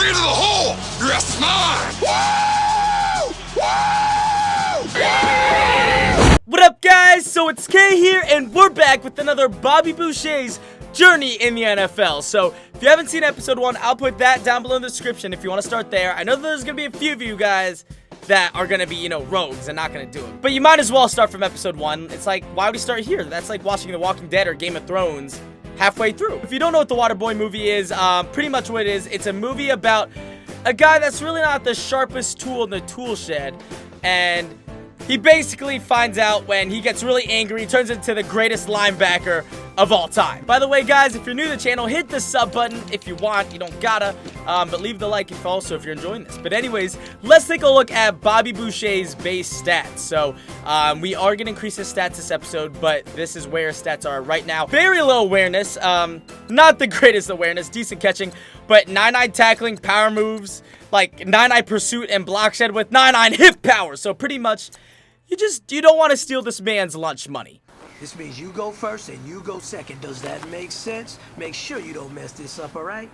Bring it to the hole! Your ass is mine! Woo! What up, guys? So it's Kay here, and we're back with another Bobby Boucher's journey in the NFL. So if you haven't seen episode 1, I'll put that down below in the description if you want to start there. I know there's going to be a few of you guys that are going to be, rogues and not going to do it. But you might as well start from episode 1. It's like, why would we start here? That's like watching The Walking Dead or Game of Thrones halfway through. If you don't know what the Waterboy movie is, pretty much what it is, it's a movie about a guy that's really not the sharpest tool in the tool shed, and he basically finds out when he gets really angry, he turns into the greatest linebacker of all time. By the way, guys, if you're new to the channel, hit the sub button if you want. You don't gotta, but leave the like if also if you're enjoying this. But anyways, let's take a look at Bobby Boucher's base stats. So, we are gonna increase his stats this episode, but this is where his stats are right now. Very low awareness, not the greatest awareness, decent catching, but 9-9 tackling, power moves, like 9-9 pursuit and block shed with 9-9 hip power. So pretty much, you don't want to steal this man's lunch money. This means you go first and you go second. Does that make sense? Make sure you don't mess this up, all right?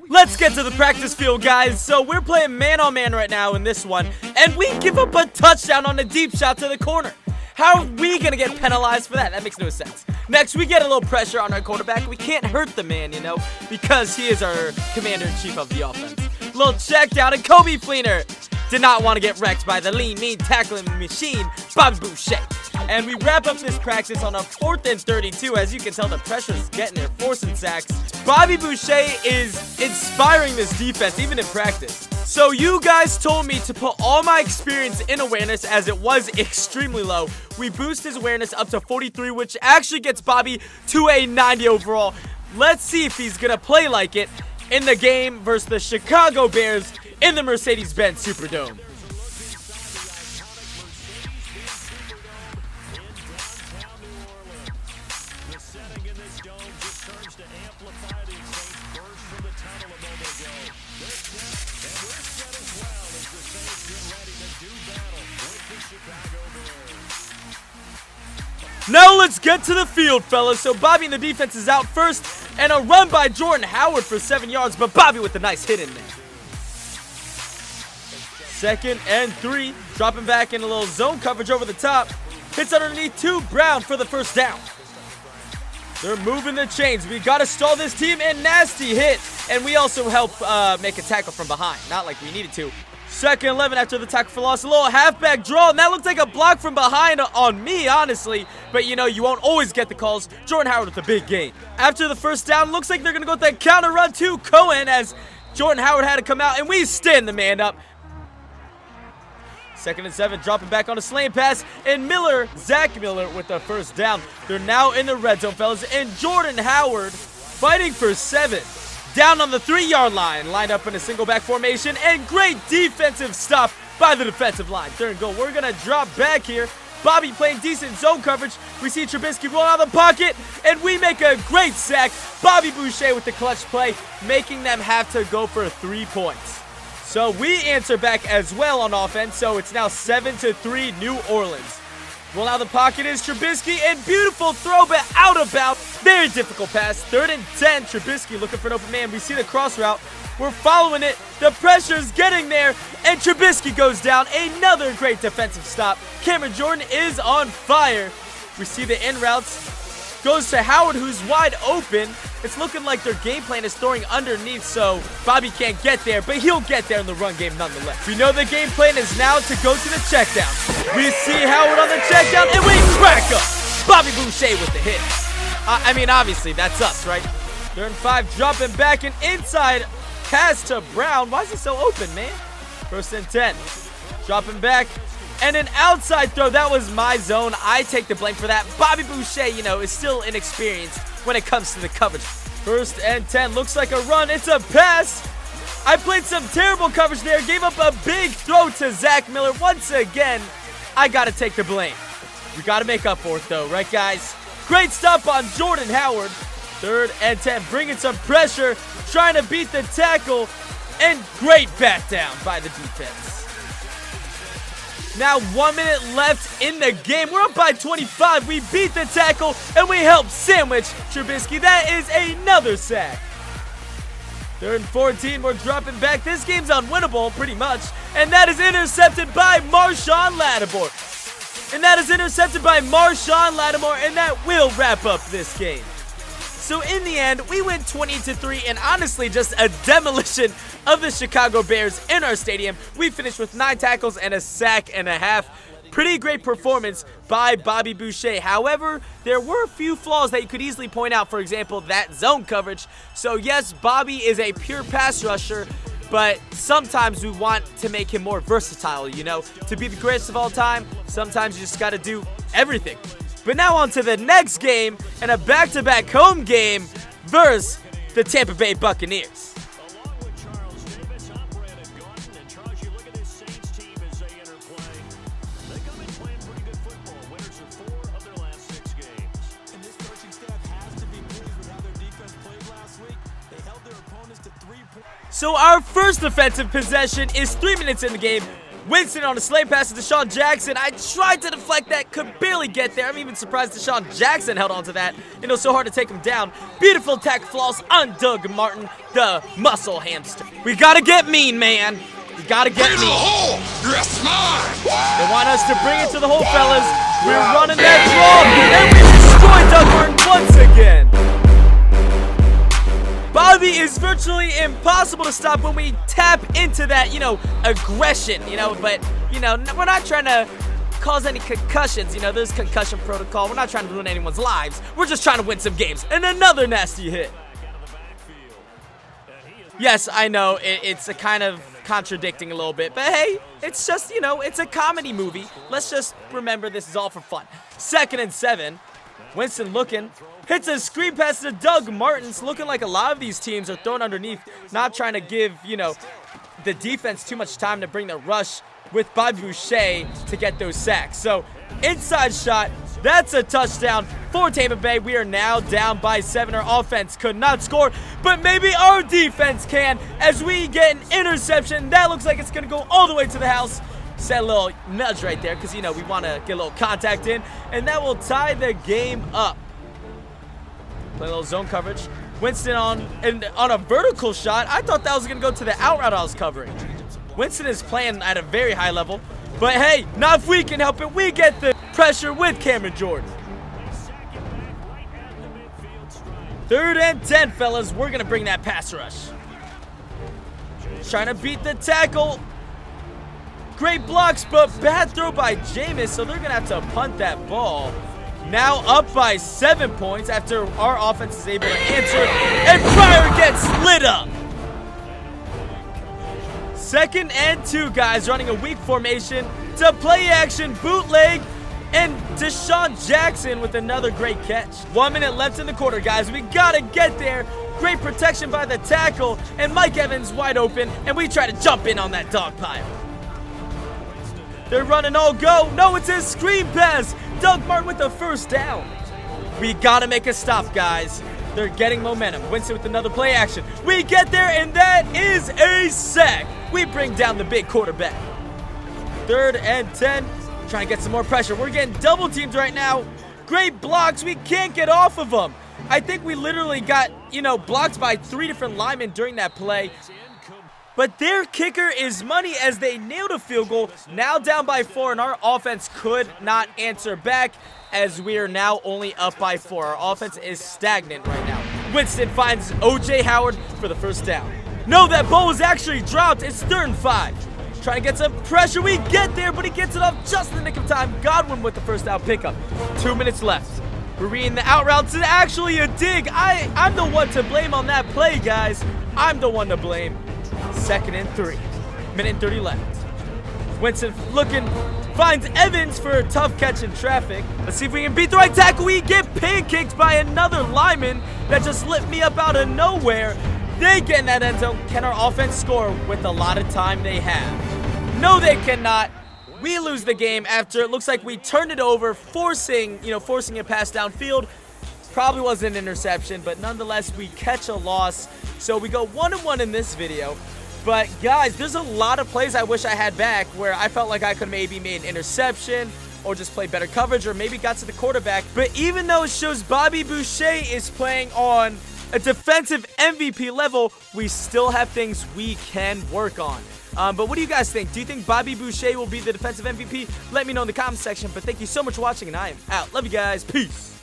Let's get to the practice field, guys. So we're playing man-on-man right now in this one, and we give up a touchdown on a deep shot to the corner. How are we going to get penalized for that? That makes no sense. Next, we get a little pressure on our quarterback. We can't hurt the man, because he is our commander-in-chief of the offense. Little check down, and Kobe Fleener did not want to get wrecked by the lean, mean tackling machine, Bobby Boucher. And we wrap up this practice on a 4th and 32. As you can tell, the pressure's getting there, forcing sacks. Bobby Boucher is inspiring this defense, even in practice. So you guys told me to put all my experience in awareness, as it was extremely low. We boost his awareness up to 43, which actually gets Bobby to a 90 overall. Let's see if he's gonna play like it in the game versus the Chicago Bears in the Mercedes-Benz Superdome. Now let's get to the field, fellas. So Bobby in the defense is out first, and a run by Jordan Howard for 7 yards, but Bobby with a nice hit in there. 2nd and 3, dropping back in a little zone coverage over the top. Hits underneath 2, Brown for the first down. They're moving the chains. We got to stall this team, and nasty hit. And we also help make a tackle from behind. Not like we needed to. 2nd and 11 after the tackle for loss. A little halfback draw, and that looked like a block from behind on me, honestly. But, you won't always get the calls. Jordan Howard with a big gain. After the first down, looks like they're going to go with that counter run to Cohen, as Jordan Howard had to come out, and we stand the man up. 2nd and 7, dropping back on a slant pass, and Zach Miller with the first down. They're now in the red zone, fellas, and Jordan Howard fighting for 7. Down on the 3-yard line, lined up in a single back formation, and great defensive stop by the defensive line. 3rd and goal. We're going to drop back here. Bobby playing decent zone coverage. We see Trubisky roll out of the pocket, and we make a great sack. Bobby Boucher with the clutch play, making them have to go for 3 points. So we answer back as well on offense, so it's now 7-3 New Orleans. Well, now the pocket is Trubisky, and beautiful throw, but out of bounds. Very difficult pass. 3rd and 10, Trubisky looking for an open man. We see the cross route. We're following it. The pressure's getting there, and Trubisky goes down. Another great defensive stop. Cameron Jordan is on fire. We see the in routes. Goes to Howard, who's wide open. It's looking like their game plan is throwing underneath, so Bobby can't get there, but he'll get there in the run game nonetheless. We know the game plan is now to go to the check down. We see Howard on the check down, and we crack up. Bobby Boucher with the hit. I mean, obviously, that's us, right? 3rd and 5, dropping back and inside pass to Brown. Why is he so open, man? 1st and 10, dropping back. And an outside throw. That was my zone. I take the blame for that. Bobby Boucher, is still inexperienced when it comes to the coverage. 1st and 10. Looks like a run. It's a pass. I played some terrible coverage there. Gave up a big throw to Zach Miller. Once again, I got to take the blame. We got to make up for it, though. Right, guys? Great stop on Jordan Howard. 3rd and 10. Bringing some pressure. Trying to beat the tackle. And great back down by the defense. Now 1 minute left in the game. We're up by 25. We beat the tackle, and we help sandwich Trubisky. That is another sack. 3rd and 14, we're dropping back. This game's unwinnable, pretty much. And that is intercepted by Marshawn Lattimore. And that will wrap up this game. So in the end, we win 20-3, and honestly just a demolition of the Chicago Bears in our stadium. We finished with 9 tackles and a sack and a half. Pretty great performance by Bobby Boucher. However, there were a few flaws that you could easily point out. For example, that zone coverage. So yes, Bobby is a pure pass rusher, but sometimes we want to make him more versatile, you know? To be the greatest of all time, sometimes you just got to do everything. But now on to the next game, and a back-to-back home game versus the Tampa Bay Buccaneers. So our first offensive possession is 3 minutes in the game. Winston on a slant pass to Deshaun Jackson. I tried to deflect that, could barely get there. I'm even surprised Deshaun Jackson held on to that. It was so hard to take him down. Beautiful tack floss on Doug Martin, the muscle hamster. We gotta get mean, man. We gotta get Into the mean. hole! Yes, mine! They want us to bring it to the hole, fellas. We're running that draw, and we destroy Doug Martin once again. Bobby is virtually impossible to stop when we tap into that, aggression, but, we're not trying to cause any concussions, there's concussion protocol. We're not trying to ruin anyone's lives. We're just trying to win some games. And another nasty hit. Yes, I know, it's a kind of contradicting a little bit, but hey, it's just, it's a comedy movie. Let's just remember this is all for fun. 2nd and 7. Winston looking, hits a screen pass to Doug Martins, looking like a lot of these teams are thrown underneath, not trying to give, the defense too much time to bring the rush with Bobby Boucher to get those sacks. So, inside shot, that's a touchdown for Tampa Bay. We are now down by 7. Our offense could not score, but maybe our defense can as we get an interception. That looks like it's going to go all the way to the house. Set a little nudge right there because, we want to get a little contact in, and that will tie the game up. Play a little zone coverage. Winston on a vertical shot. I thought that was going to go to the out route I was covering. Winston is playing at a very high level, but hey, not if we can help it. We get the pressure with Cameron Jordan. 3rd and 10, fellas. We're going to bring that pass rush. Trying to beat the tackle. Great blocks, but bad throw by Jameis, so they're going to have to punt that ball. Now up by 7 points after our offense is able to answer, and Pryor gets lit up. 2nd and 2, guys, running a weak formation to play action, bootleg, and Deshaun Jackson with another great catch. 1 minute left in the quarter, guys. We got to get there. Great protection by the tackle, and Mike Evans wide open, and we try to jump in on that dog pile. They're running all go. No, it's a screen pass. Doug Martin with the 1st down. We got to make a stop, guys. They're getting momentum. Winston with another play action. We get there, and that is a sack. We bring down the big quarterback. 3rd and 10. Trying to get some more pressure. We're getting double teamed right now. Great blocks. We can't get off of them. I think we literally got, blocked by 3 different linemen during that play. But their kicker is money as they nailed a field goal. Now down by 4, and our offense could not answer back as we are now only up by 4. Our offense is stagnant right now. Winston finds O.J. Howard for the 1st down. No, that ball was actually dropped. It's 3rd and 5. Trying to get some pressure. We get there, but he gets it off just in the nick of time. Godwin with the 1st down pickup. 2 minutes left. We're reading the out route. It's actually a dig. I'm the one to blame on that play, guys. I'm the one to blame. 2nd and 3. Minute and 30 left. Winston looking, finds Evans for a tough catch in traffic. Let's see if we can beat the right tackle. We get pancaked by another lineman that just lit me up out of nowhere. They get in that end zone. Can our offense score with a lot of time they have? No, they cannot. We lose the game after it looks like we turned it over, forcing a pass downfield. Probably was an interception, but nonetheless, we catch a loss. So we go 1-1 in this video. But guys, there's a lot of plays I wish I had back where I felt like I could maybe made an interception or just play better coverage or maybe got to the quarterback. But even though it shows Bobby Boucher is playing on a defensive MVP level, we still have things we can work on. But what do you guys think? Do you think Bobby Boucher will be the defensive MVP? Let me know in the comment section. But thank you so much for watching, and I am out. Love you guys. Peace.